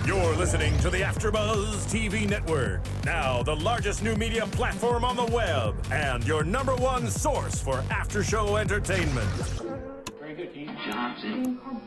You're listening to the AFTERBUZZ TV Network, now the largest new media platform on the web, and your #1 source for after-show entertainment. Very good, Team Johnson. From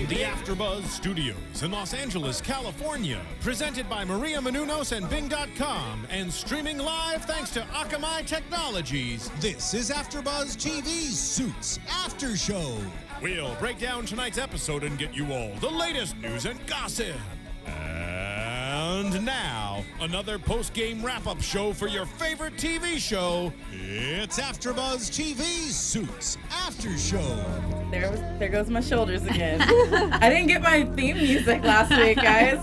the AFTERBUZZ Studios in Los Angeles, California, presented by Maria Menounos and Bing.com, and streaming live thanks to Akamai Technologies. This is AFTERBUZZ TV Suits After Show. We'll break down tonight's episode and get you all the latest news and gossip. And now, another post-game wrap-up show for your favorite TV show. It's AFTERBUZZ TV Suits After Show. There goes my shoulders again. I didn't get my theme music last week, guys.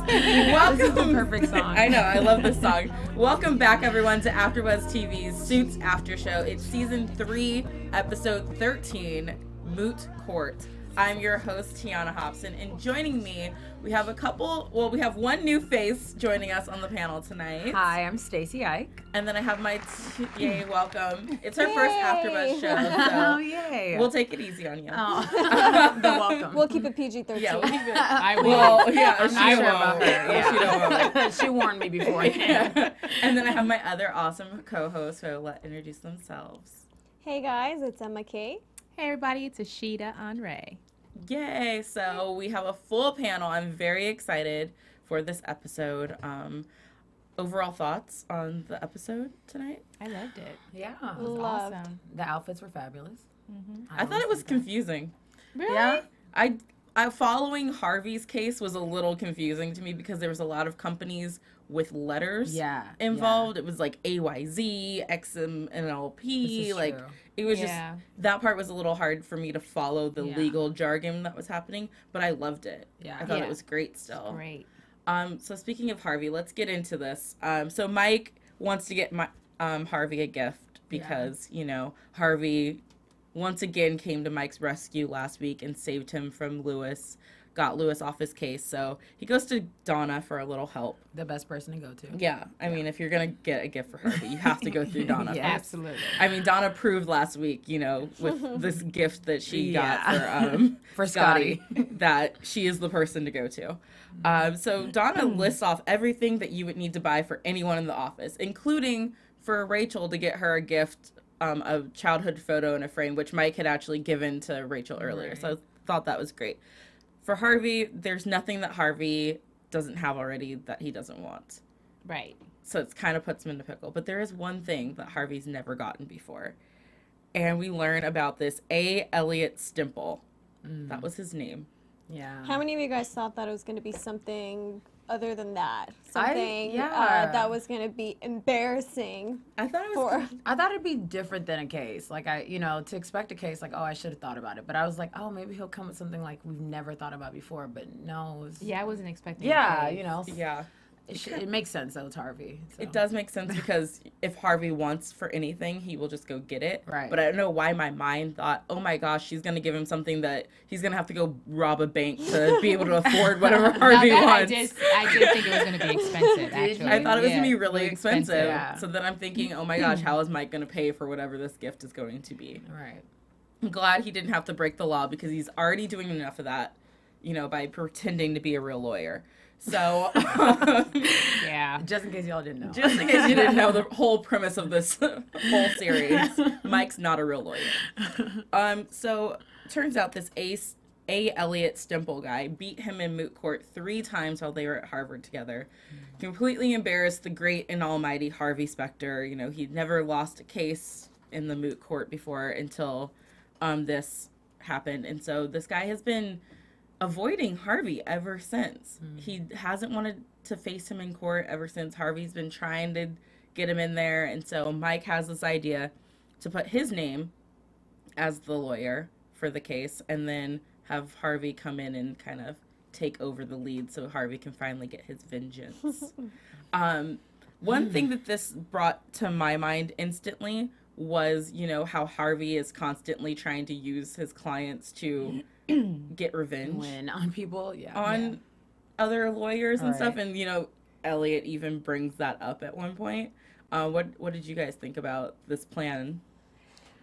Welcome. This is the perfect song. I know, I love this song. Welcome back, everyone, to AFTERBUZZ TV's Suits After Show. It's Season 3, Episode 13, Moot Point. I'm your host, Tiona Hobson, and joining me, we have one new face joining us on the panel tonight. Hi, I'm Stacy Ike. And then I have my, yay, welcome. It's our first AFTERBUZZ show, so oh, yay. we'll take it easy on you. Oh, the welcome. We'll keep it PG-13. Yeah, we'll keep it. I will. Well, yeah, I'm not sure about her. Yeah. Yeah. She warned me before. Yeah. And then I have my other awesome co-host who will introduce themselves. Hey guys, it's Emma Kay. Hey everybody, it's Ashida Onrae. Yay! So we have a full panel. I'm very excited for this episode. Overall thoughts on the episode tonight? I loved it. Yeah. It was Loved. awesome. The outfits were fabulous. Mm-hmm. I thought it was confusing. Really? Yeah. I following Harvey's case was a little confusing to me because there was a lot of companies with letters involved. It was like AYZ, XMNLP, like true. it was just that part was a little hard for me to follow the Yeah. legal jargon that was happening, but I loved it. Yeah. I thought Yeah. it was great still. Great. So speaking of Harvey, let's get into this. So Mike wants to get Harvey a gift because, you know, Harvey once again came to Mike's rescue last week and saved him from Louis, got Louis off his case. So he goes to Donna for a little help. The best person to go to. Yeah. I mean, if you're going to get a gift for Harvey, you have to go through Donna Yeah. first. Absolutely. I mean, Donna proved last week, you know, with this gift that she got For for Scotty, that she is the person to go to. So Donna lists off everything that you would need to buy for anyone in the office, including for Rachel to get her a gift, a childhood photo in a frame, which Mike had actually given to Rachel earlier. Right. So I thought that was great. For Harvey, there's nothing that Harvey doesn't have already that he doesn't want. Right. So it kind of puts him in a pickle. But there is one thing that Harvey's never gotten before. And we learn about this A. Elliot Stimple. That was his name. Yeah. How many of you guys thought that it was going to be something other than that? Something yeah. that was going to be embarrassing I thought it was I thought it'd be different than a case. Like, to expect a case, like, oh, I should have thought about it. But I was like, oh, maybe he'll come with something like we've never thought about before. But no. It was, Yeah, I wasn't expecting. Yeah, it. you know. yeah. It makes sense, though, it's Harvey. So. It does make sense because if Harvey wants for anything, he will just go get it. Right. But I don't know why my mind thought, oh my gosh, she's going to give him something that he's going to have to go rob a bank to be able to afford whatever Harvey Now that wants. I did think it was going to be expensive, actually. I thought it was going to be really really expensive. Yeah. So then I'm thinking, oh my gosh, how is Mike going to pay for whatever this gift is going to be? Right. I'm glad he didn't have to break the law because he's already doing enough of that, you know, by pretending to be a real lawyer. So, Yeah. Just in case y'all didn't know. just in case you didn't know the whole premise of this whole series, Mike's not a real lawyer. So turns out this A. Elliot Stimple guy beat him in moot court 3 times while they were at Harvard together. Completely embarrassed the great and almighty Harvey Specter. You know, he'd never lost a case in the moot court before until this happened. And so this guy has been avoiding Harvey ever since. He hasn't wanted to face him in court ever since. Harvey's been trying to get him in there. And so Mike has this idea to put his name as the lawyer for the case and then have Harvey come in and kind of take over the lead so Harvey can finally get his vengeance. One thing that this brought to my mind instantly was, you know, how Harvey is constantly trying to use his clients to get revenge Win on people, on other lawyers and stuff. Right. And, you know, Elliot even brings that up at one point. What did you guys think about this plan?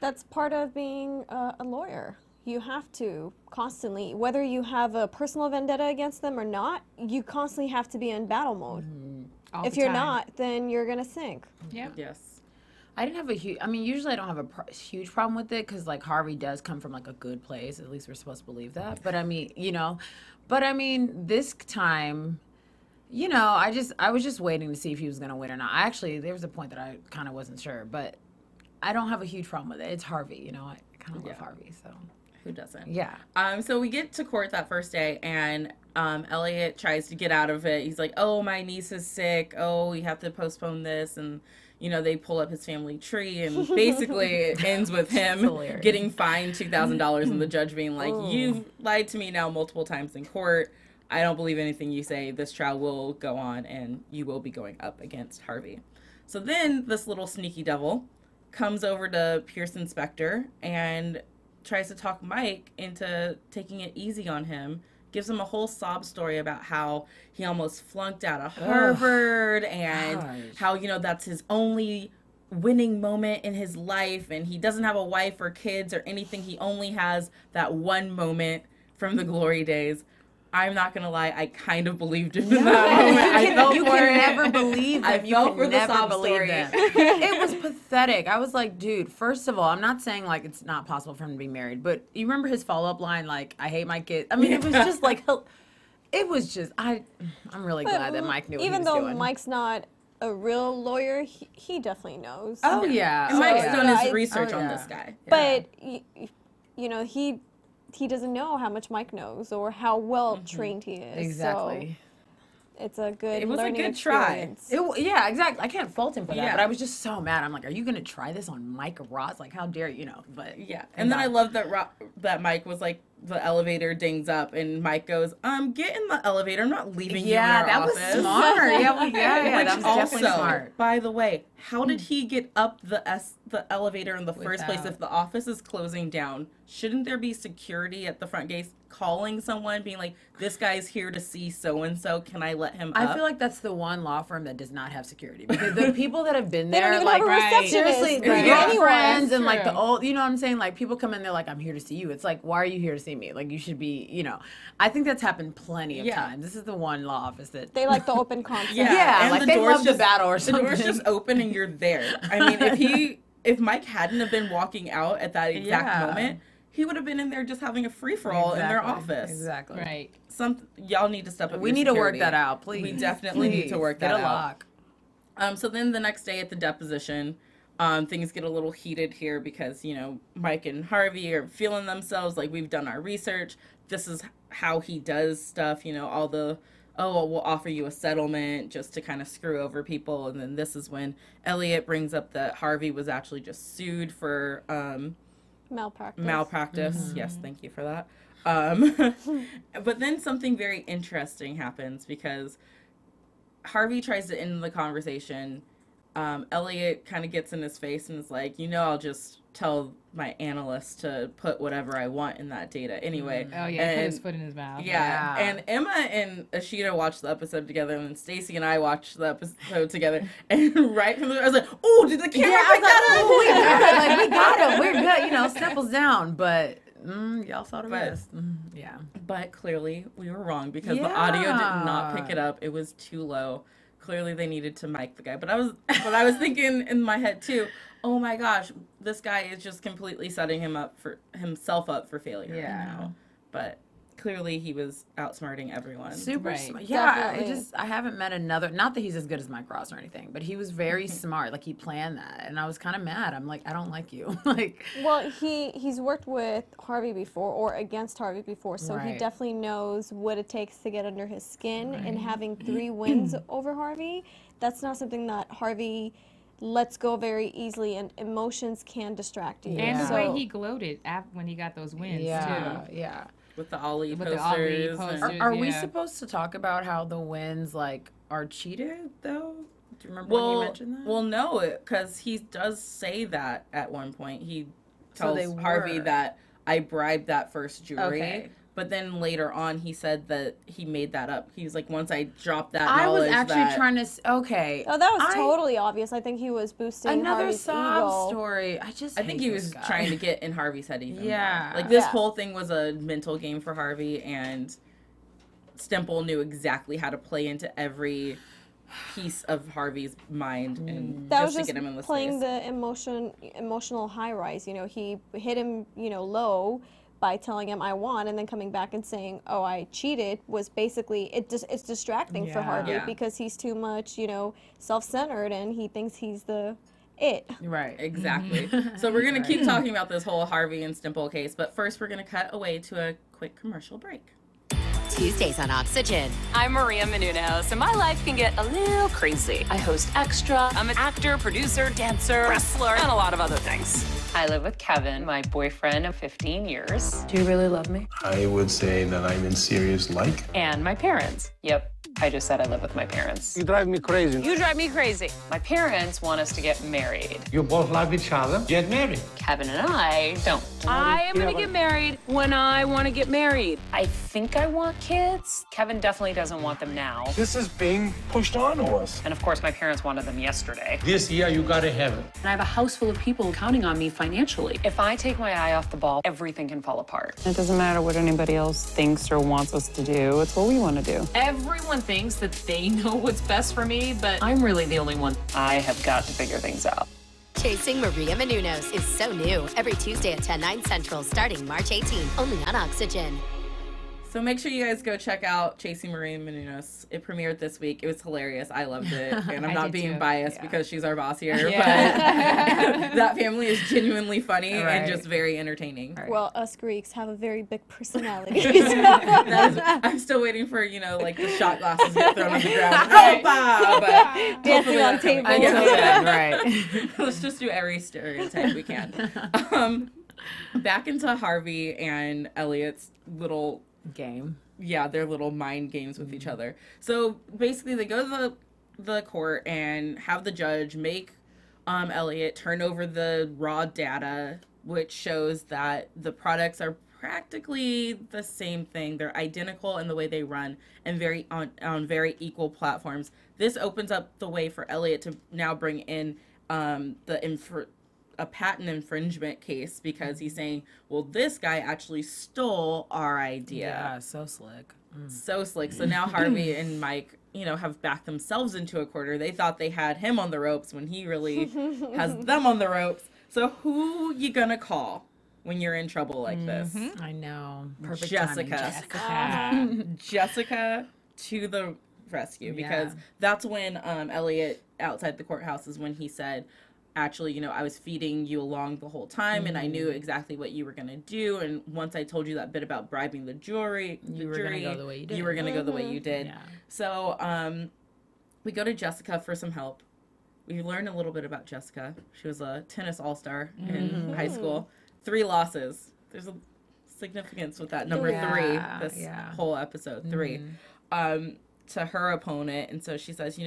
That's part of being a lawyer. You have to constantly, whether you have a personal vendetta against them or not, you constantly have to be in battle mode. All If the you're time. not, then you're gonna sink. Yep. Yes. I didn't have a huge. I mean, usually I don't have a huge problem with it because like Harvey does come from like a good place. At least we're supposed to believe that. But I mean, but I mean, this time, I was just waiting to see if he was gonna win or not. There was a point that I kind of wasn't sure, but I don't have a huge problem with it. It's Harvey, I kind of love Harvey, so. Who doesn't? Yeah. So we get to court that first day, and Elliot tries to get out of it. He's like, "Oh, my niece is sick. Oh, we have to postpone this." And they pull up his family tree, and basically it ends with him getting fined $2,000, and the judge being like, "You've lied to me now multiple times in court. I don't believe anything you say. This trial will go on, and you will be going up against Harvey." So then this little sneaky devil comes over to Pearson Spector and tries to talk Mike into taking it easy on him, gives him a whole sob story about how he almost flunked out of Harvard and how, that's his only winning moment in his life, and he doesn't have a wife or kids or anything. He only has that one moment from the glory days. I'm not gonna lie, I kind of believed him in that moment. You can never believe them. I fell for the sob story. It was pathetic. I was like, dude, first of all, I'm not saying like it's not possible for him to be married, but you remember his follow-up line, like, "I hate my kids." I mean, it was just like, I'm really glad that Mike knew what he was doing. Even though Mike's not a real lawyer, he definitely knows. Oh, yeah. And Mike's done his research on this guy. But, he doesn't know how much Mike knows or how well trained he is. Exactly. So it's a good It was a learning good try. experience. Yeah, exactly. I can't fault him for that, Yeah. but I was just so mad. I'm like, are you going to try this on Mike Ross? Like, how dare you, But yeah. And then I love that Mike was like, the elevator dings up, and Mike goes, "Get in the elevator. I'm not leaving you in our office." Yeah, that was smart. Yeah, Which that was also, definitely smart. by the way, how did he get up the elevator in the first place if the office is closing down? Shouldn't there be security at the front gates calling someone, being like, "This guy's here to see so-and-so. Can I let him up?" I feel like that's the one law firm that does not have security, because the people that have been They don't there, even like, have a receptionist. seriously, Right. your Anyone. friends and like the True. old, you know what I'm saying? Like, people come in, they're like, "I'm here to see you." It's like, why are you here to see me? Like, you should be, I think that's happened plenty of times. This is the one law office that They like the open concept. Yeah, and like the they door's love the battle or The door's something. just open and you're there. I mean, if Mike hadn't have been walking out at that exact moment, he would have been in there just having a free-for-all in their office. Exactly. Right. Y'all need to step up. We your need to work security. that out, please. We definitely need to work that Get a out. lock. So then the next day at the deposition, things get a little heated here because, Mike and Harvey are feeling themselves like, we've done our research. This is how he does stuff, all the, we'll offer you a settlement just to kind of screw over people. And then this is when Elliot brings up that Harvey was actually just sued for malpractice. Mm-hmm. Yes, thank you for that. But then something very interesting happens because Harvey tries to end the conversation. Elliot kind of gets in his face and is like, I'll just tell my analyst to put whatever I want in that data anyway. Oh, yeah, put his foot in his mouth. Yeah. And Emma and Ashida watched the episode together, and then Stacy and I watched the episode together. And right from the, I was like, "Oh, did the camera pick that up?" We got him. We're good. Sniffles down, but y'all saw the rest. Yeah. But clearly we were wrong because the audio did not pick it up. It was too low. Clearly they needed to mic the guy. But I was thinking in my head too, oh my gosh, this guy is just completely setting himself up for failure. Yeah. But clearly he was outsmarting everyone. Super Right. smart. Yeah, Definitely. I haven't met another, not that he's as good as Mike Ross or anything, but he was very smart. Like, he planned that, and I was kind of mad. I'm like, I don't like you. Like, Well, he's worked with Harvey before or against Harvey before, so he Right. definitely knows what it takes to get under his skin. And having 3 wins over Harvey, that's not something that Harvey lets go very easily, and emotions can distract you. And the So- way he gloated when he got those wins, yeah, too. yeah. With the Ollie With the posters. Ollie and- posters. Are we Yeah. supposed to talk about how the wins, like, are cheated, though? Do you remember when you mentioned that? Well, no, because he does say that at one point. He So tells they Harvey were. that I bribed that first jury. Okay. But then later on, he said that he made that up. He was like, once I dropped that I was knowledge actually trying to. Okay. Oh, that was totally obvious. I think he was boosting Another Harvey's sob ego. story. I think he was trying to get in Harvey's head even Yeah. more. Like, this whole thing was a mental game for Harvey, and Stemple knew exactly how to play into every piece of Harvey's mind and That just was to just get him in the playing space. the emotional high rise. You know, he hit him, low by telling him I won, and then coming back and saying, "Oh, I cheated," was basically it's distracting for Harvey because he's too much, self-centered, and he thinks he's the it. Right. Exactly. So we're gonna keep talking about this whole Harvey and Stemple case, but first we're gonna cut away to a quick commercial break. Tuesdays on Oxygen. I'm Maria Menounos, and my life can get a little crazy. I host Extra. I'm an actor, producer, dancer, wrestler, and a lot of other things. I live with Kevin, my boyfriend of 15 years. Do you really love me? I would say that I'm in serious like. And my parents. Yep, I just said I live with my parents. You drive me crazy. You drive me crazy. My parents want us to get married. You both love each other. Get married. Kevin and I don't. I am gonna get married when I want to get married. I think I want kids. Kevin definitely doesn't want them now. This is being pushed onto us. And of course, my parents wanted them yesterday. This year, you gotta have it. And I have a house full of people counting on me financially. If I take my eye off the ball, everything can fall apart. It doesn't matter what anybody else thinks or wants us to do. It's what we want to do. Everyone thinks that they know what's best for me, but I'm really the only one. I have got to figure things out. Chasing Maria Menounos is so new. Every Tuesday at 10, 9 Central, starting March 18, only on Oxygen. So make sure you guys go check out Chasing Maria Menounos. It premiered this week. It was hilarious. I loved it. And I'm not being biased because she's our boss here. But that family is genuinely funny and just very entertaining. Well, us Greeks have a very big personality. I'm still waiting for, like the shot glasses get thrown on the ground. But dancing on tables. Right. Let's just do every stereotype we can. Back into Harvey and Elliot's little game. Yeah, their little mind games with each other. So basically they go to the court and have the judge make Elliot turn over the raw data, which shows that the products are practically the same thing. They're identical in the way they run and on very equal platforms. This opens up the way for Elliot to now bring in a patent infringement case because he's saying, well, this guy actually stole our idea. Yeah, so slick. So slick. So now Harvey and Mike, have backed themselves into a corner. They thought they had him on the ropes when he really has them on the ropes. So who you gonna call when you're in trouble like this? I know. Perfect Jessica. timing, Jessica to the rescue because that's when Elliot outside the courthouse is when he said, actually, I was feeding you along the whole time and I knew exactly what you were going to do. And once I told you that bit about bribing the jury, you were going to go the way you did. You were going to go the way you did. Yeah. So we go to Jessica for some help. We learned a little bit about Jessica. She was a tennis all-star in high school. 3 losses. There's a significance with that number 3, this whole episode, 3, to her opponent. And so she says,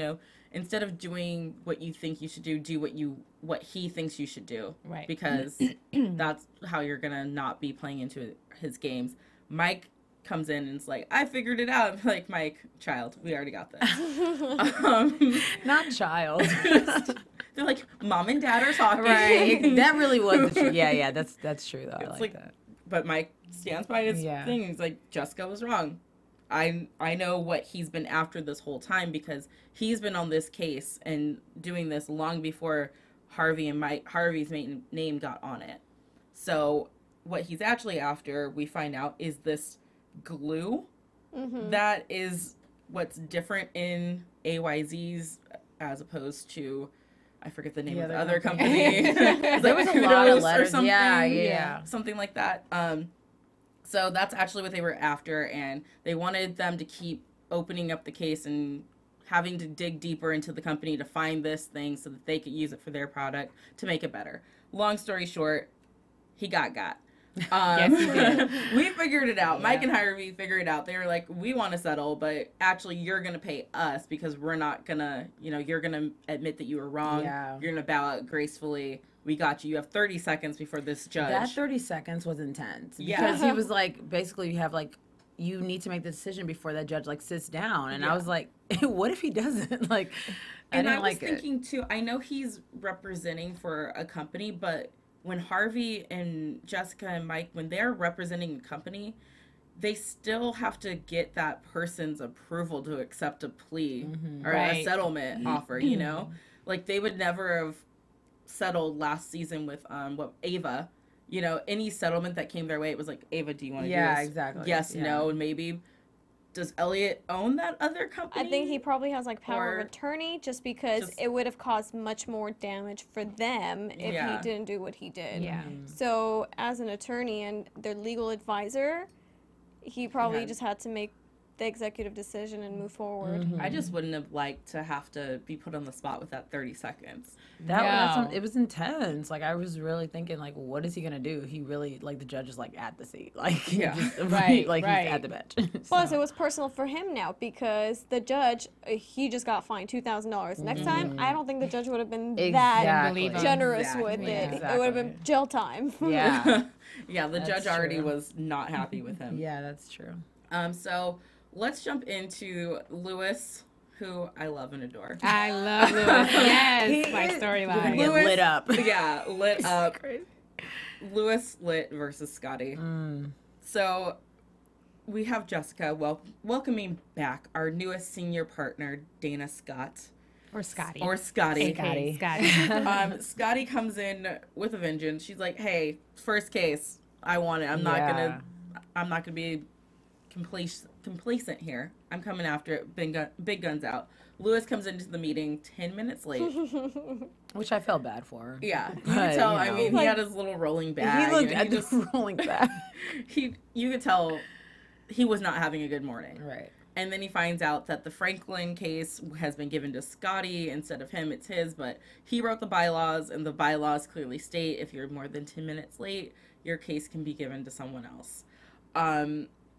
instead of doing what you think you should do what he thinks you should do. Right. Because that's how you're going to not be playing into his games. Mike comes in and is like, I figured it out. I'm like, Mike, child, we already got this. Not child. They're like, mom and dad are talking. Right. That really was the truth. Yeah, that's true, though. I like that. But Mike stands by his thing. He's like, Jessica was wrong. I know what he's been after this whole time because he's been on this case and doing this long before Harvey's name got on it. So what he's actually after, we find out, is this glue that is what's different in AYZ's as opposed to, I forget the name of the other company. There was a lot of letters. Or something. Yeah. Something like that. So that's actually what they were after, and they wanted them to keep opening up the case and having to dig deeper into the company to find this thing so that they could use it for their product to make it better. Long story short, he got. Yes, he did. We figured it out. Mike and Harvey figured it out. They were like, we want to settle, but actually you're going to pay us because we're not going to, you're going to admit that you were wrong. Yeah. You're going to bow out gracefully. We got you. You have 30 seconds before this judge. That 30 seconds was intense. Yeah. Because he was like, basically, you have like, you need to make the decision before that judge like sits down. And I was like, what if he doesn't? Like, and I was like thinking too, I know he's representing for a company, but when Harvey and Jessica and Mike, when they're representing a company, they still have to get that person's approval to accept a plea or a settlement offer, Like, they would never have settled last season with Ava. Any settlement that came their way, it was like, Ava, do you want to do this? Exactly. Yes, no, and maybe. Does Elliot own that other company? I think he probably has like power of attorney just because it would have caused much more damage for them if he didn't do what he did. Yeah. So as an attorney and their legal advisor, he probably just had to make the executive decision and move forward. I just wouldn't have liked to have to be put on the spot with that 30 seconds. It was intense. Like, I was really thinking, like, what is he gonna do? He really, like, the judge is like at the seat, like, he's at the bench. Plus, it was personal for him now because the judge, he just got fined $2,000. Next time, I don't think the judge would have been that generous with it. It would have been jail time. Yeah, the judge already was not happy with him. Yeah, that's true. So let's jump into Louis, who I love and adore. I love Louis. Yes, my storyline. Louis lit up. Yeah, lit up. Louis lit versus Scotty. So we have Jessica welcoming back our newest senior partner, Dana Scott. Or Scotty. Scotty. Scotty. Scotty comes in with a vengeance. She's like, hey, first case, I want it. I'm not gonna be complacent here. I'm coming after it. Big guns out. Louis comes into the meeting 10 minutes late. Which I felt bad for. Yeah. You could tell, I mean, he had his little rolling bag. He looked at the rolling bag. You could tell he was not having a good morning. Right. And then he finds out that the Franklin case has been given to Scotty instead of him. It's his, but he wrote the bylaws, and the bylaws clearly state if you're more than 10 minutes late, your case can be given to someone else.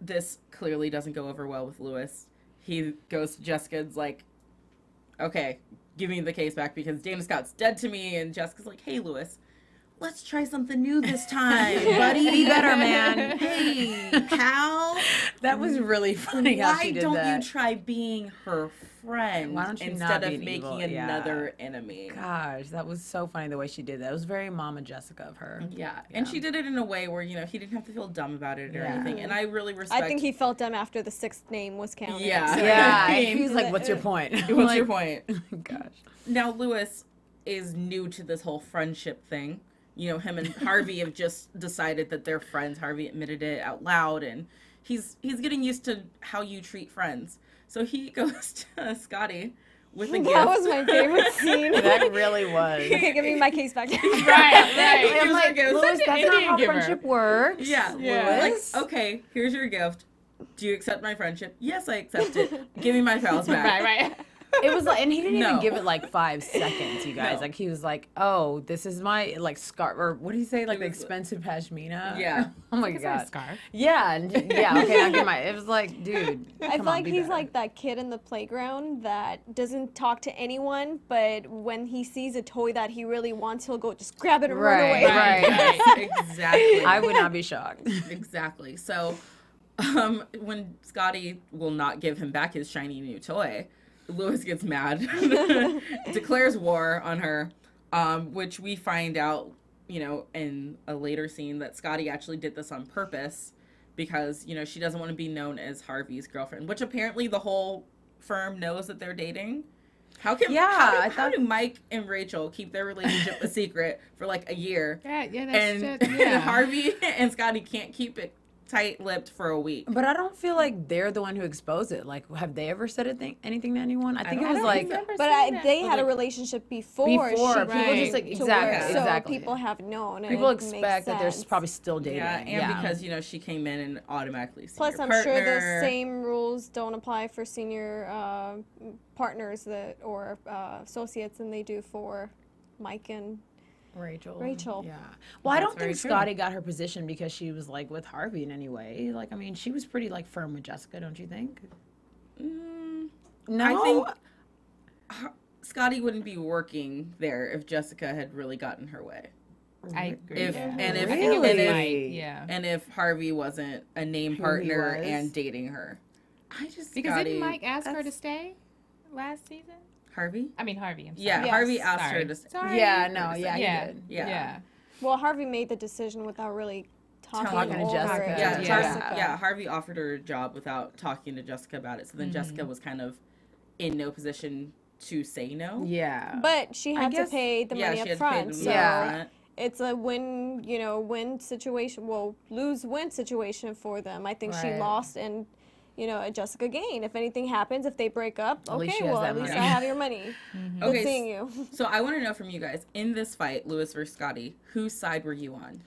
This clearly doesn't go over well with Louis. He goes to Jessica and's like, okay, give me the case back because Dana Scott's dead to me. And Jessica's like, hey, Louis, let's try something new this time, buddy. Be better, man. Hey, pal. That was really funny how she did that. Why don't you try being her friend Why don't you instead not of be making evil? another enemy? Gosh, that was so funny the way she did that. It was very Mama Jessica of her. Yeah, and she did it in a way where, he didn't have to feel dumb about it or anything. And I really respect... I think he felt dumb after the 6th name was counted. Yeah. So Yeah, he was like, what's your point? What's your point? Gosh. Now, Louis is new to this whole friendship thing. Him and Harvey have just decided that they're friends. Harvey admitted it out loud, and he's getting used to how you treat friends. So he goes to Scotty with a gift. That was my favorite scene. That really was. Okay, give me my case back. Right. I'm like, Louis, that's not how friendship works. Yeah. Louis. Like, okay, here's your gift. Do you accept my friendship? Yes, I accept it. Give me my files back. Right. It was like, and he didn't even give it like 5 seconds, you guys. No. Like, he was like, oh, this is my, like, scarf, or what did he say? Like, the expensive pashmina? Yeah. Oh my It's God. not a scarf. Yeah, okay, now get my, it was like, dude, I feel like he's like that kid in the playground that doesn't talk to anyone, but when he sees a toy that he really wants, he'll go just grab it and run away. Right. Exactly. I would not be shocked. Exactly. So, when Scotty will not give him back his shiny new toy, Louis gets mad, declares war on her, which we find out, in a later scene that Scotty actually did this on purpose because, she doesn't want to be known as Harvey's girlfriend, which apparently the whole firm knows that they're dating. How do Mike and Rachel keep their relationship a secret for like a year? Yeah, And Harvey and Scotty can't keep it tight-lipped for a week. But I don't feel like they're the one who exposed it. Like, have they ever said anything to anyone? I think it was like... But they had a relationship before. People She just like, came to work, exactly. So people have known. People and it expect makes that they're sense. probably still dating. Yeah, and because, she came in and automatically seen Plus, your I'm partner. sure the same rules don't apply for senior partners or associates than they do for Mike and Rachel. Yeah. Well, I don't think Scotty got her position because she was like with Harvey in any way. Like, I mean, she was pretty like firm with Jessica, don't you think? No. I think Scotty wouldn't be working there if Jessica had really gotten her way. I agree. And if Harvey wasn't a name partner and dating her. Because didn't Mike ask her to stay last season? Harvey? I mean Harvey. I'm sorry. Yeah, Harvey asked her to stay. Sorry. Yeah, no, yeah, he did. Yeah. Well, Harvey made the decision without really talking to Jessica. Yeah, Harvey offered her a job without talking to Jessica about it. So then Jessica was kind of in no position to say no. Yeah. But she had to pay the money up front. So it's a win situation. Well, lose-win situation for them. I think she lost and, Jessica gained. If anything happens, if they break up, at least I have your money. Good seeing you. So I want to know from you guys, in this fight, Louis versus Scotty, whose side were you on?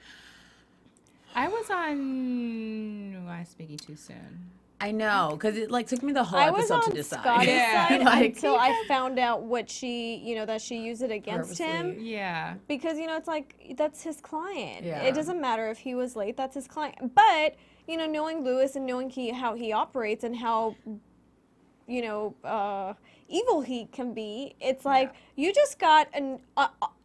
I was on... Am I speaking too soon? I know, because it took me the whole episode to decide. Scotty's side until I found out what she, that she used it against him. Yeah. Because, it's like, that's his client. Yeah. It doesn't matter if he was late, that's his client. But, knowing Louis and knowing how he operates and how, evil he can be, it's like, you just got an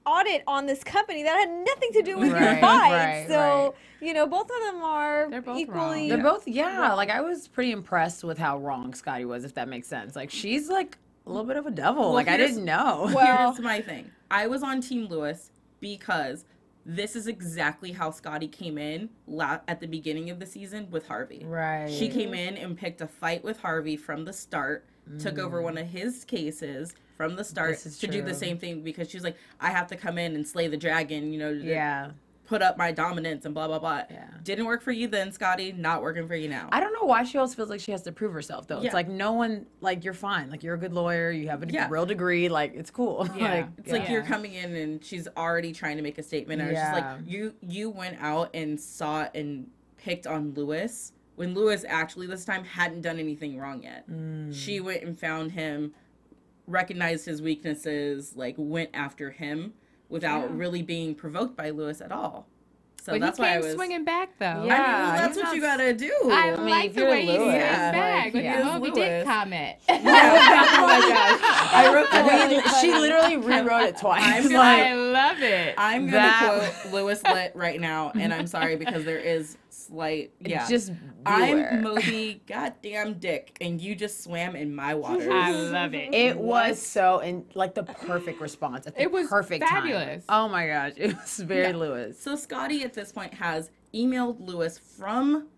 audit on this company that had nothing to do with your fight. So, both of them are equally wrong. They're both, like, I was pretty impressed with how wrong Scotty was, if that makes sense. Like, she's, like, a little bit of a devil. Well, like, I didn't know. Well, here's my thing. I was on Team Louis because this is exactly how Scotty came in at the beginning of the season with Harvey. Right. She came in and picked a fight with Harvey from the start, took over one of his cases from the start to do the same thing because she's like, I have to come in and slay the dragon, to put up my dominance and blah, blah, blah. Yeah. Didn't work for you then, Scotty. Not working for you now. I don't know why she always feels like she has to prove herself, though. Yeah. It's like no one, like, you're fine. Like, you're a good lawyer. You have a real degree. Like, it's cool. Yeah. It's like you're coming in and she's already trying to make a statement. And it's just like, you went out and sought and picked on Louis when Louis actually this time hadn't done anything wrong yet. She went and found him, recognized his weaknesses, like, went after him without really being provoked by Louis at all. So but that's he why came I was swinging back, though. Yeah, that's what you gotta do. I like the way he swings back with the Moby Dick comment. Oh my gosh, I wrote that. She literally rewrote it twice. I love it. I'm gonna quote Louis Litt right now, and I'm sorry because there is slight. Yeah, just I'm Moby goddamn Dick, and you just swam in my waters. I love it. It was so like the perfect response at the perfect fabulous. Time. Oh my gosh, it was very Louis. So Scotty at this point has emailed Louis from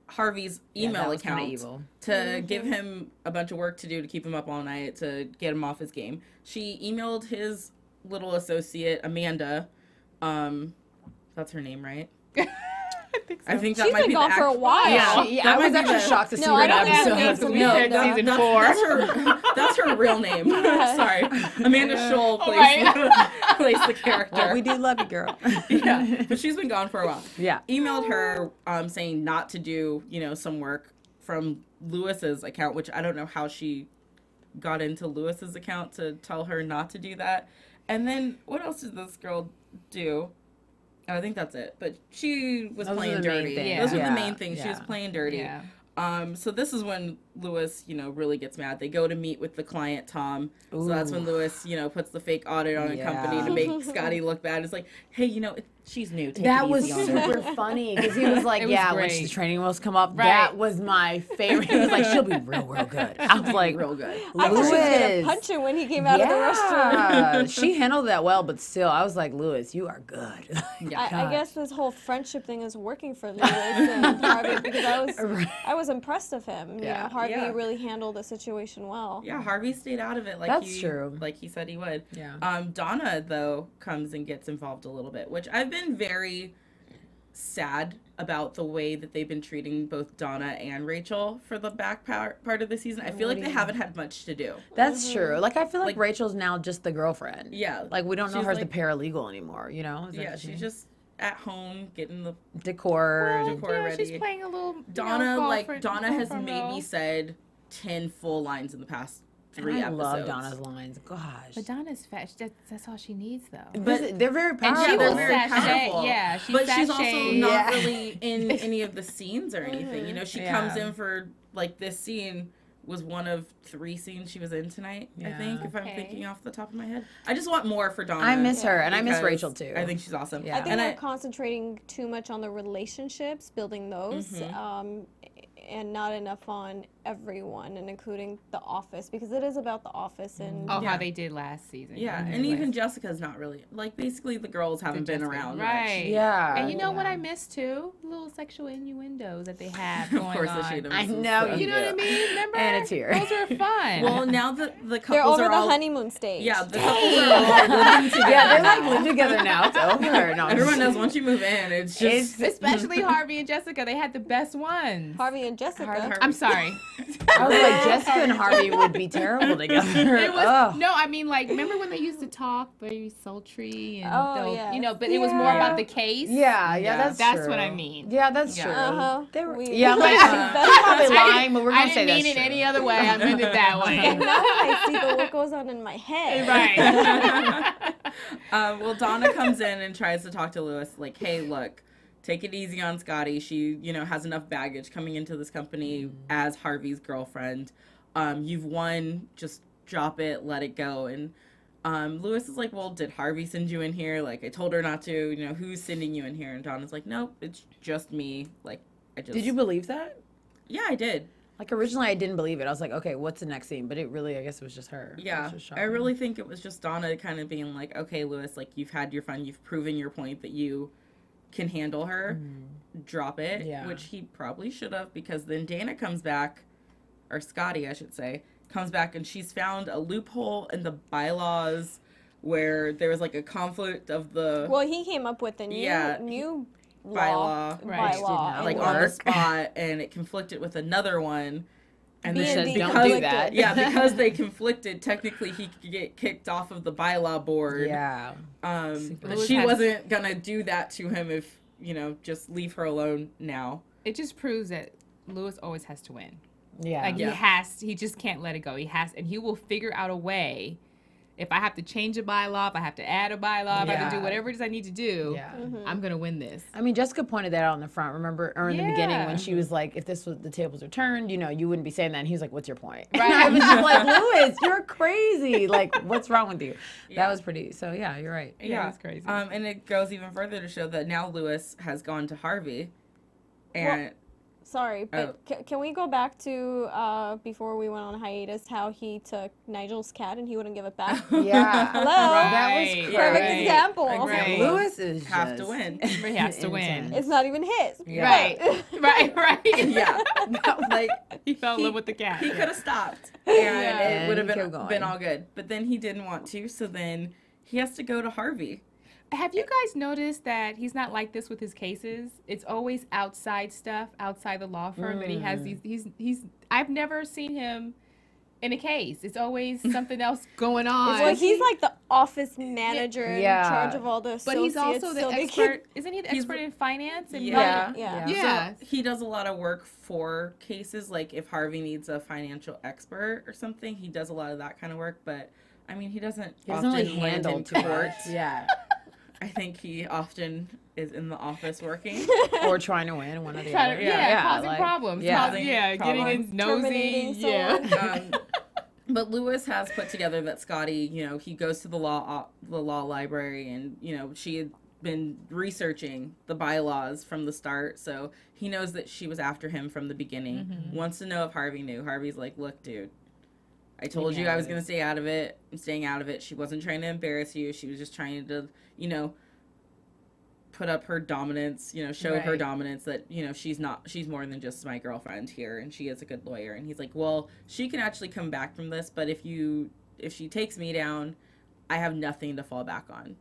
Harvey's email account to give him a bunch of work to do to keep him up all night to get him off his game. She emailed his little associate Amanda. That's her name, right? I think that she's might been be gone for a while. Yeah, I was actually shocked to see her in episode. We said season 4. That's her real name. Sorry, Amanda Scholl plays the character. Well, we do love you, girl. Yeah, but she's been gone for a while. Yeah, emailed her saying not to do some work from Louis's account, which I don't know how she got into Louis's account to tell her not to do that. And then what else did this girl do? Oh, I think that's it. But she was playing dirty. Those were the main things. She was playing dirty. Yeah. So this is when Louis, really gets mad. They go to meet with the client, Tom. Ooh. So that's when Louis, puts the fake audit on a company to make Scotty look bad. It's like, hey, she's new. Take that it was easy on super her. funny because he was like, when the training wheels come up, that was my favorite. He was like, she'll be real good. I was like, real good. I thought she was gonna punch him when he came out of the restroom. She handled that well, but still, I was like, Louis, you are good. I guess this whole friendship thing is working for Louis and Harvey because I was impressed of him. Harvey really handled the situation well. Yeah, Harvey stayed out of it like he said he would. Yeah. Donna though comes and gets involved a little bit, which I've been very sad about the way that they've been treating both Donna and Rachel for the back part of the season. I feel like they haven't had much to do. That's true. Like, I feel like Rachel's now just the girlfriend. Yeah. Like, we don't know her as the paralegal anymore, Yeah, she's just at home getting the decor ready. She's playing a little Donna has maybe said 10 full lines in the past 3 episodes. I love Donna's lines. Gosh. But Donna's fat. That's all she needs, though. But they're very powerful. And she they're will very powerful. Yeah, but she's also not Yeah. really in any of the scenes or anything. You know, she comes in for, like, this scene was one of 3 scenes she was in tonight, I think, if I'm thinking off the top of my head. I just want more for Donna. I miss her, and I miss Rachel, too. I think she's awesome. I think they're concentrating too much on the relationships, building those, and not enough on everyone, and including The Office, because it is about The Office. And how they did last season. Yeah, and even Jessica's not really, like, basically the girls haven't been around right? much. Yeah, and you know what I miss too? Little sexual innuendos that they have going on. Of course, Ashida. I know, you know what I mean? Remember? And it's here. Those are fun. Well, now the couples they're over are the all honeymoon stage. Yeah, the couples are all living together. Yeah, they're like living together now. It's over. No, everyone knows once you move in, it's just especially Harvey and Jessica. They had the best ones. Harvey and Jessica. I'm sorry. I was like, Jessica and Harvey would be terrible together. It was, no, I mean, like, remember when they used to talk very sultry and you know, but it was more about the case. Yeah, that's true. What I mean. Yeah, that's true. They were, yeah, that's probably lying, but we're gonna say I didn't that's mean it true. any other way. I meant it that way. Now I see what goes on in my head. Right. Well, Donna comes in and tries to talk to Louis, like, hey, look, take it easy on Scotty. She, you know, has enough baggage coming into this company as Harvey's girlfriend. You've won, just drop it, let it go. And Louis is like, well, did Harvey send you in here? Like, I told her not to. You know, who's sending you in here? And Donna's like, nope, it's just me. Like, I just... Did you believe that? Yeah, I did. Like, originally I didn't believe it. I was like, okay, what's the next scene? But it really, I guess it was just her. Yeah, I really think it was just Donna kind of being like, okay, Louis, like, you've had your fun. You've proven your point that you can handle her. Drop it. Yeah. Which he probably should have, because then Dana comes back, or Scotty, I should say, comes back, and she's found a loophole in the bylaws where there was, like, a conflict of the... Well, he came up with a new bylaw, like, on the spot, and it conflicted with another one. And then don't do that. Yeah, because they conflicted, technically he could get kicked off of the bylaw board. Yeah. But she wasn't gonna do that to him if, you know, just leave her alone now. It just proves that Louis always has to win. Yeah. Like, he just can't let it go. And he will figure out a way. If I have to change a bylaw, if I have to add a bylaw, if I have to do whatever it is I need to do, I'm going to win this. I mean, Jessica pointed that out in the front. Remember, or in the beginning when she was like, if this was the tables are turned, you know, you wouldn't be saying that. And he was like, what's your point? Right. I was just like, Louis, you're crazy. Like, what's wrong with you? That was pretty. So, yeah, you're right. Yeah, it's crazy. And it goes even further to show that now Louis has gone to Harvey. And... Well, sorry, but can we go back to before we went on hiatus, how he took Nigel's cat and he wouldn't give it back? Yeah. Hello? That was perfect example. Right. Louis is have to win. He has to win. It's not even his. Yeah. Right. Yeah. Like, he fell in love with the cat. He could have stopped. And it would have been all good. But then he didn't want to, so then he has to go to Harvey. Have you guys noticed that he's not like this with his cases? It's always outside stuff, outside the law firm that he has these. I've never seen him in a case. It's always something else going on. Well, he's like the office manager in charge of all the associates. But he's also the expert. Isn't he the expert in finance? And yeah. So he does a lot of work for cases. Like if Harvey needs a financial expert or something, he does a lot of that kind of work. But I mean, he doesn't often really land in court. Yeah. I think he often is in the office working. Or trying to win, one or the other. Causing problems. Getting his nosy. But Louis has put together that Scotty, you know, he goes to the law library, and, you know, she had been researching the bylaws from the start, so he knows that she was after him from the beginning. Wants to know if Harvey knew. Harvey's like, look, dude, I told you I was going to stay out of it. I'm staying out of it. She wasn't trying to embarrass you. She was just trying to, you know, put up her dominance, you know, show her dominance that, you know, she's more than just my girlfriend here, and she is a good lawyer. And he's like, well, she can actually come back from this, but if she takes me down, I have nothing to fall back on.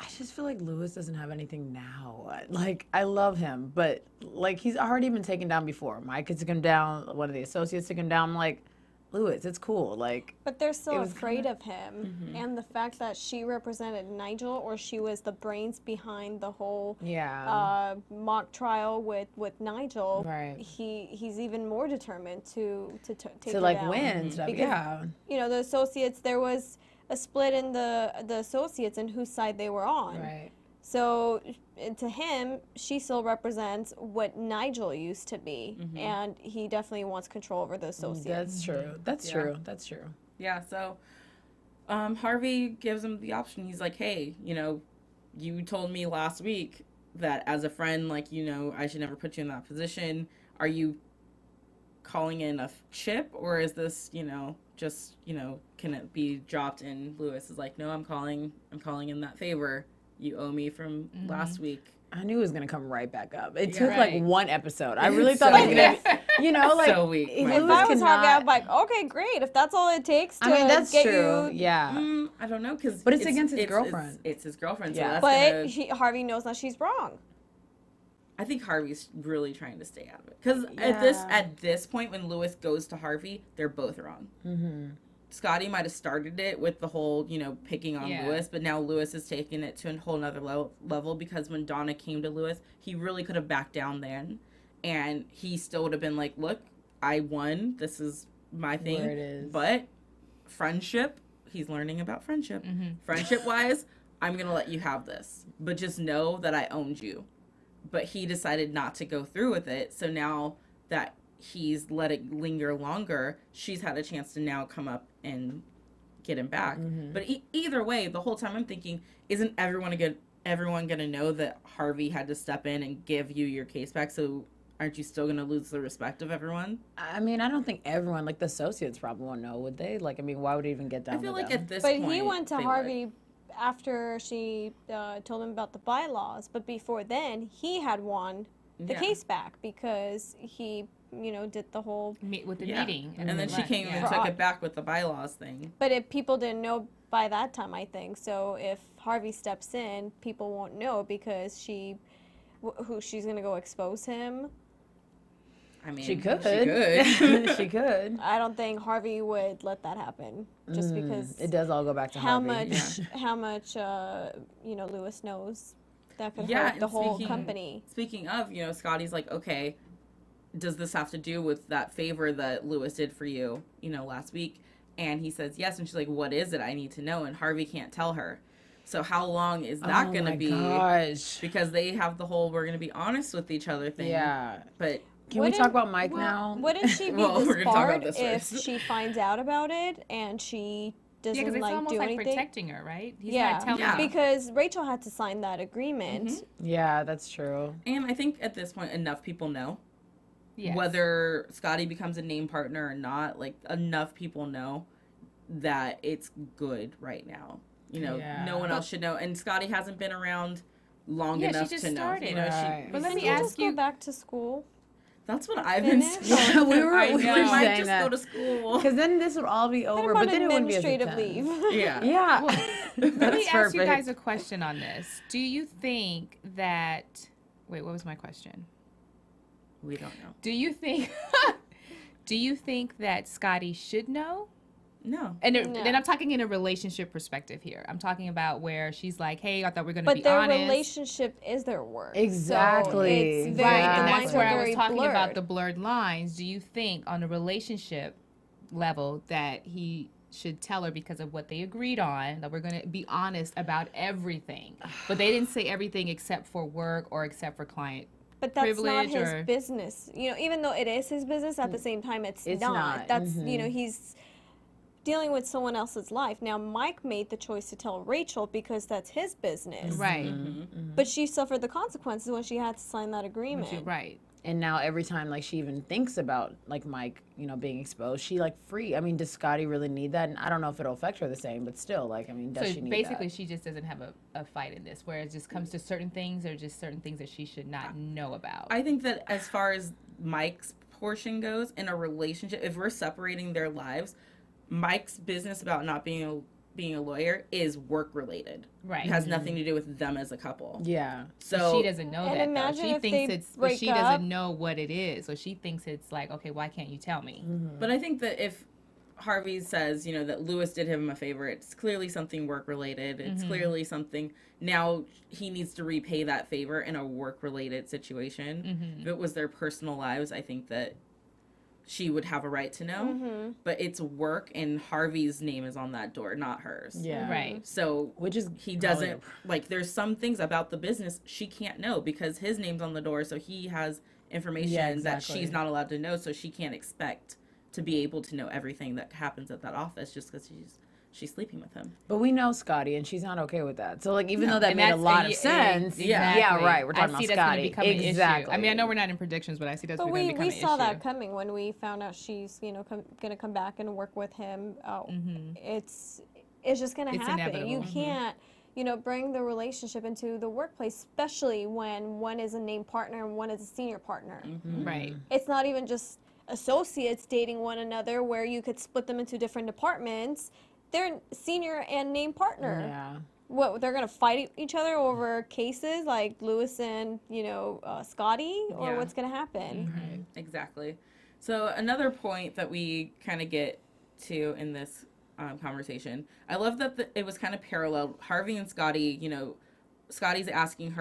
I just feel like Louis doesn't have anything now. Like, I love him, but, like, he's already been taken down before. Mike has taken him down. One of the associates took him down. I'm like, Louis. It's cool. Like, but they're so was afraid of him, and the fact that she represented Nigel, or she was the brains behind the whole mock trial with Nigel. Right. He's even more determined to take her like down. win stuff. Because, you know, the associates, there was a split in the associates and whose side they were on. Right. So to him, she still represents what Nigel used to be, and he definitely wants control over the associates. That's true. That's true. That's true. Yeah, so Harvey gives him the option. He's like, hey, you know, you told me last week that as a friend, like, you know, I should never put you in that position. Are you calling in a chip, or is this, you know, just, you know, can it be dropped in? Louis is like, no, I'm calling in that favor you owe me from last week. I knew it was gonna come right back up. It took like one episode. I really thought it was gonna, you know, like so weak. If I was Harvey, I'd be like, okay, great. If that's all it takes to that's get true. you, Yeah. I don't know, because but it's against his girlfriend. It's his girlfriend. Yeah. So that's but Harvey knows that she's wrong. I think Harvey's really trying to stay out of it, because at this point when Louis goes to Harvey, they're both wrong. Scotty might have started it with the whole, you know, picking on Louis, but now Louis is taking it to a whole nother level, because when Donna came to Louis, he really could have backed down then, and he still would have been like, look, I won, this is my thing, Where it is. But friendship, he's learning about friendship. Friendship-wise, I'm going to let you have this, but just know that I owned you. But he decided not to go through with it, so now that he's let it linger longer, she's had a chance to now come up and get him back. But either way, the whole time I'm thinking, isn't everyone gonna know that Harvey had to step in and give you your case back? So aren't you still gonna lose the respect of everyone? I mean, I don't think everyone, like the associates, probably won't know, would they? Like, I mean, why would it even get down? I feel to like them? at this But point, he went to they Harvey after she told him about the bylaws. But before then, he had won the case back because he, you know, did the whole with the meeting, and then she came and took it back with the bylaws thing. But if people didn't know by that time, I think so. If Harvey steps in, people won't know because she's gonna go expose him. I mean, she could. She could. I don't think Harvey would let that happen, just because it does all go back to Harvey. How much, you know, Louis knows that could hurt the whole company. Speaking of, you know, Scotty's like, okay, does this have to do with that favor that Louis did for you, you know, last week? And he says yes, and she's like, what is it? I need to know. And Harvey can't tell her. So how long is that going to be? Gosh. Because they have the whole we're going to be honest with each other thing. Yeah. But can we talk about Mike now? Wouldn't she be disbarred if she finds out about it and she doesn't it's like almost do like anything? Protecting her, right? He's not telling her. Because Rachel had to sign that agreement. Yeah, that's true. And I think at this point enough people know. Yes. Whether Scotty becomes a name partner or not, like enough people know that it's good right now. You know, no one else should know. And Scotty hasn't been around long enough to know. You know, but let me ask you, go back to school. That's what I've been saying. Yeah, we were might saying just that. go to school. Because then this would all be over, but then it wouldn't be as administrative leave. Yeah. Well, let me ask you perfect. guys a question on this. Do you think that? Wait, what was my question? We don't know. Do you think? Do you think that Scotty should know? No. And then I'm talking in a relationship perspective here. I'm talking about where she's like, "Hey, I thought we were going to but be their honest." relationship is their work. Exactly. So it's very, Right, and the that's lines where are I was very talking blurred. about the blurred lines. Do you think on a relationship level that he should tell her because of what they agreed on, that we're going to be honest about everything? But they didn't say everything except for work or except for client But that's not privilege his business. You know, even though it is his business, at the same time, it's not. That's, you know, he's dealing with someone else's life. Now, Mike made the choice to tell Rachel because that's his business. Right. But she suffered the consequences when she had to sign that agreement. Right. And now every time like she even thinks about like Mike, you know, being exposed, she like free. I mean, does Scotty really need that? And I don't know if it'll affect her the same, but still, like, I mean, does she need basically that? she just doesn't have a fight in this, where it just comes to certain things or just certain things that she should not know about. I think that as far as Mike's portion goes in a relationship, if we're separating their lives, Mike's business about not being a lawyer is work related. Right. It has nothing to do with them as a couple. Yeah. So she doesn't know that. imagine Though. She if thinks they it's, but break she up. doesn't know what it is. So she thinks it's like, okay, why can't you tell me? But I think that if Harvey says, you know, that Louis did him a favor. It's clearly something work-related. It's clearly something, now he needs to repay that favor in a work-related situation. If it was their personal lives, I think that she would have a right to know. But it's work, and Harvey's name is on that door, not hers. Yeah. Right. So which is he doesn't, like, there's some things about the business she can't know because his name's on the door, so he has information that she's not allowed to know, so she can't expect to be able to know everything that happens at that office just because she's sleeping with him. But we know Scotty, and she's not okay with that. So, like, even though that made a lot of sense, yeah, right. We're talking about Scotty. Exactly. I mean, I know we're not in predictions, but I see that's going to become an issue. We saw that coming when we found out she's, you know, going to come back and work with him. It's just going to happen. Inevitable. You can't, you know, bring the relationship into the workplace, especially when one is a named partner and one is a senior partner. Right. It's not even just associates dating one another where you could split them into different departments. They're senior and named partner. Yeah. What, they're gonna fight each other over cases like Louis and, you know, Scotty, or what's gonna happen? Exactly. So another point that we kind of get to in this conversation, I love that it was kind of parallel. Harvey and Scotty, you know, Scotty's asking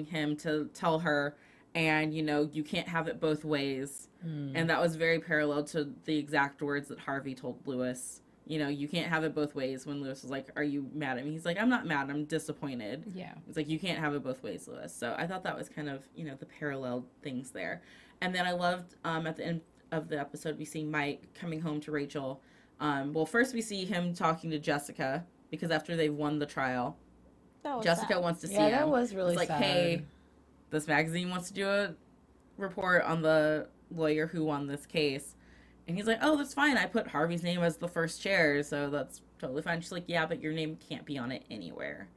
him to tell her, and, you know, you can't have it both ways. And that was very parallel to the exact words that Harvey told Louis. You know, you can't have it both ways. When Louis was like, are you mad at me? He's like, I'm not mad. I'm disappointed. Yeah. It's like, you can't have it both ways, Louis. So I thought that was kind of, you know, the parallel things there. And then I loved at the end of the episode, we see Mike coming home to Rachel. Well, first we see him talking to Jessica because after they've won the trial, Jessica wants to see him. Yeah, that was really sad. It's like, hey, this magazine wants to do a report on the lawyer who won this case. And he's like, oh, that's fine. I put Harvey's name as the first chair, so that's totally fine. She's like, yeah, but your name can't be on it anywhere.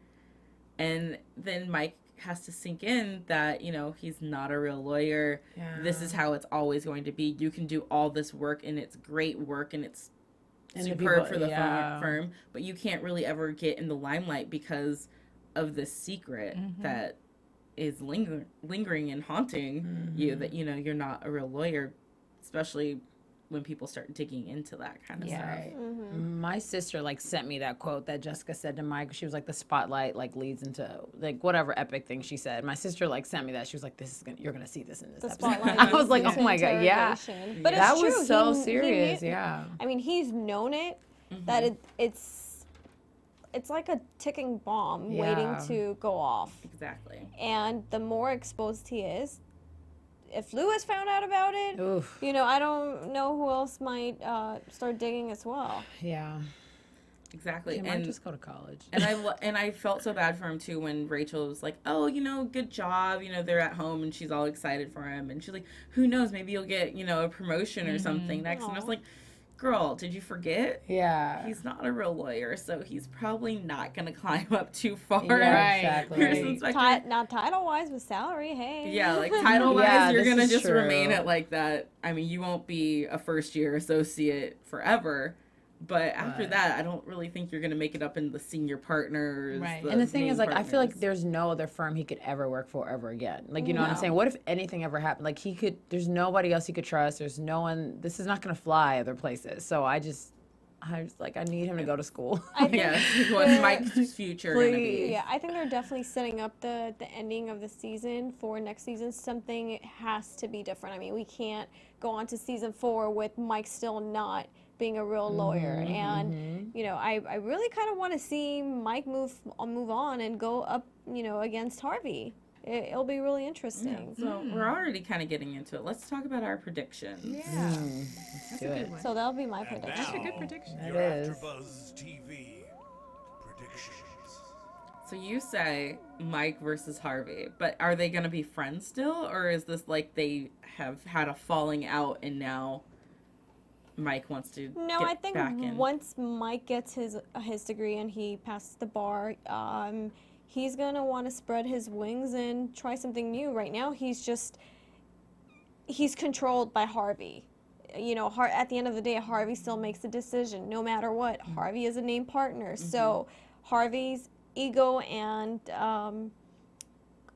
And then Mike has to sink in that, you know, he's not a real lawyer. Yeah. This is how it's always going to be. You can do all this work, and it's great work, and it's superb for the firm, but you can't really ever get in the limelight because of this secret that is lingering and haunting you, that, you know, you're not a real lawyer, especially when people start digging into that kind of stuff. Right. My sister, like, sent me that quote that Jessica said to Mike. She was like, the spotlight, like, leads into, like, whatever epic thing she said. My sister, like, sent me that. She was like, you're gonna see this in this episode. I was like, oh my God, yeah. But that it's true. was so serious, yeah. I mean, he's known it, that it's like a ticking bomb waiting to go off. Exactly. And the more exposed he is, if Louis found out about it, you know, I don't know who else might start digging as well. Yeah. Exactly. He might just go to college. And I felt so bad for him too when Rachel was like, oh, you know, good job. You know, they're at home and she's all excited for him. And she's like, who knows, maybe you'll get, you know, a promotion or something next. And I was like, girl, did you forget? Yeah. He's not a real lawyer, so he's probably not going to climb up too far. Yeah, exactly. Not title-wise, but salary, hey. Yeah, like title-wise, you're going to just remain at like that. I mean, you won't be a first-year associate forever. But after that, I don't really think you're going to make it up in the senior partners. Right. And the thing is, like, I feel like there's no other firm he could ever work for ever again. Like, you know what I'm saying? What if anything ever happened? Like, there's nobody else he could trust. There's no one, this is not going to fly other places. So I just like, I need him to go to school. What's Mike's future going to be? Yeah, I think they're definitely setting up the ending of the season for next season. Something has to be different. I mean, we can't go on to season 4 with Mike still not being a real lawyer. And you know, I really kind of want to see Mike move on and go up, you know, against Harvey. It'll be really interesting. So we're already kind of getting into it. Let's talk about our predictions. Yeah. That's a good one. So that'll be my prediction. That's a good prediction. Your AfterBuzz TV predictions. So you say Mike versus Harvey, but are they going to be friends still, or is this like they have had a falling out and now Mike wants to No, get I think back in? Once Mike gets his degree and he passes the bar, he's going to want to spread his wings and try something new. Right now, he's controlled by Harvey. You know, at the end of the day, Harvey still makes the decision, no matter what. Harvey is a named partner. So Harvey's ego and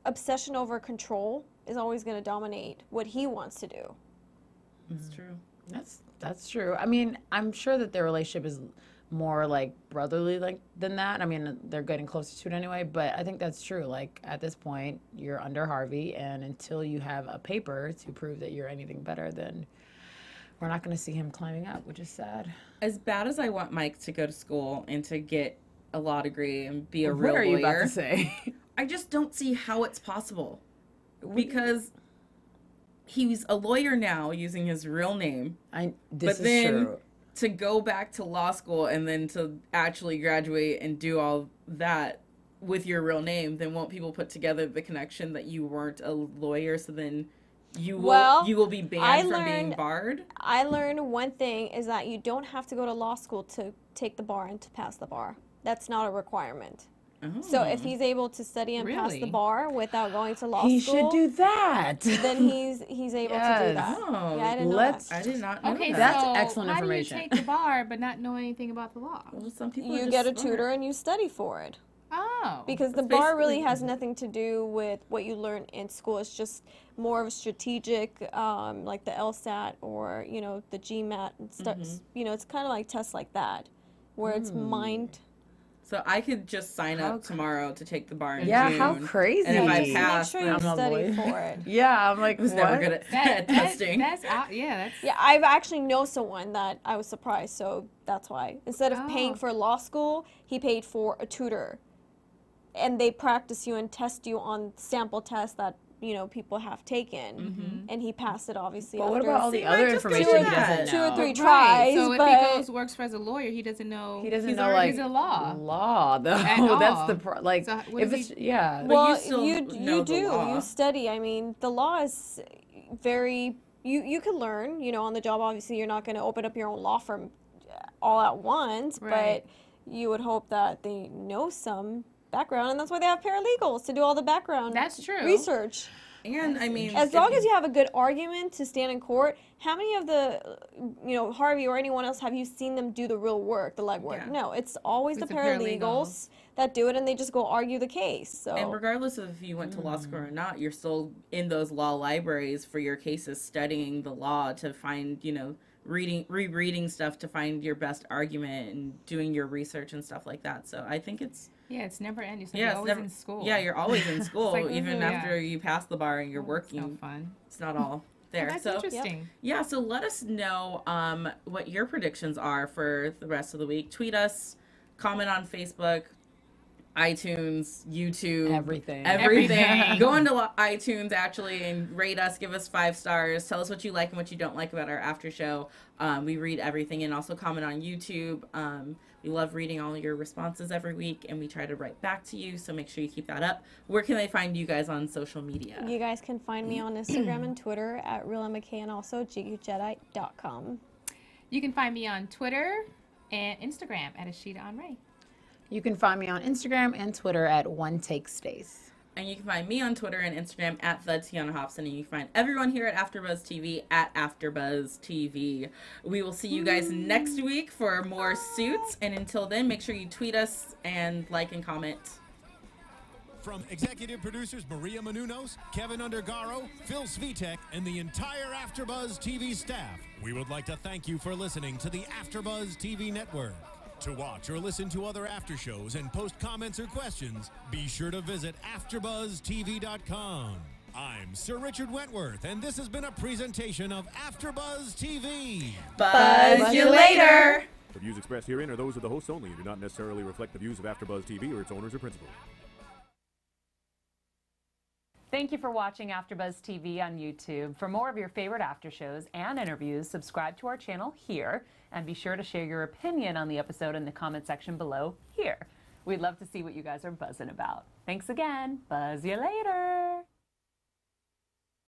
obsession over control is always going to dominate what he wants to do. That's true. That's true. I mean, I'm sure that their relationship is more like brotherly than that. I mean, they're getting closer to it anyway, but I think that's true. Like, at this point, you're under Harvey, and until you have a paper to prove that you're anything better, then we're not going to see him climbing up, which is sad. As bad as I want Mike to go to school and to get a law degree and be a real lawyer, what are you about to say? I just don't see how it's possible. Because he's a lawyer now using his real name. This is true. To go back to law school and then to actually graduate and do all that with your real name, then won't people put together the connection that you weren't a lawyer, so then you will be banned from being barred? I learned one thing is that you don't have to go to law school to take the bar and to pass the bar. That's not a requirement. Oh. So if he's able to study and pass the bar without going to law school, he should do that. Then he's able to do that. Oh, yeah, I didn't know that. I did not know that. That's so excellent information. How do you take the bar but not know anything about the law? Well, some people you get a tutor and you study for it. Oh. Because the bar really has nothing to do with what you learn in school. It's just more of a strategic, like the LSAT or, the GMAT and stuff. It's kind of like tests like that, where it's mind. So I could just sign up tomorrow to take the bar in June. Yeah, how crazy. And if I pass, make sure you study for it. Yeah, I'm like, I was never good at testing. Yeah, I've actually know someone that I was surprised, so that's why. Instead of paying for law school, he paid for a tutor. And they practice you and test you on sample tests that people have taken, and he passed it obviously. But what about all the other information he doesn't know? 2 or 3 tries. So if he works for as a lawyer, he doesn't know. He doesn't know like he's a law. Law though. That's the so if it's Well, you do. You study. I mean, the law is very. You can learn. On the job. Obviously, you're not going to open up your own law firm all at once, but you would hope that they know some background, and that's why they have paralegals to do all the background research. And I mean, as long as you have a good argument to stand in court, how many of the Harvey or anyone else have you seen them do the real work, the legwork? No, it's always the paralegals that do it, and they just go argue the case. So, and regardless of if you went to law school or not, you're still in those law libraries for your cases, studying the law to find rereading stuff to find your best argument and doing your research and stuff like that. So I think it's it's never ending. So you're always in school. Yeah, you're always in school, even after you pass the bar and you're working. It's no fun. It's not all there. That's interesting. Yeah, so let us know what your predictions are for the rest of the week. Tweet us, comment on Facebook, iTunes, YouTube, everything. Go into iTunes actually and rate us, give us 5 stars, tell us what you like and what you don't like about our after show. We read everything, and also comment on YouTube. We love reading all your responses every week, and we try to write back to you, so make sure you keep that up. Where can they find you guys on social media? You guys can find me on Instagram and Twitter at RealMcKay, and also GigJedi.com. You can find me on Twitter and Instagram at Ashida Onrae. You can find me on Instagram and Twitter at OneTakeStace. And you can find me on Twitter and Instagram at the Tiona Hobson. And you can find everyone here at AfterBuzz TV at AfterBuzz TV. We will see you guys next week for more Suits. And until then, make sure you tweet us and like and comment. From executive producers Maria Menounos, Kevin Undergaro, Phil Svitek, and the entire AfterBuzz TV staff, we would like to thank you for listening to the AfterBuzz TV network. To watch or listen to other after shows and post comments or questions, be sure to visit AfterBuzzTV.com. I'm Sir Richard Wentworth, and this has been a presentation of AfterBuzz TV. Buzz you later! The views expressed herein are those of the hosts only and do not necessarily reflect the views of AfterBuzz TV or its owners or principals. Thank you for watching AfterBuzz TV on YouTube. For more of your favorite after shows and interviews, subscribe to our channel here, and be sure to share your opinion on the episode in the comment section below here. We'd love to see what you guys are buzzing about. Thanks again. Buzz you later.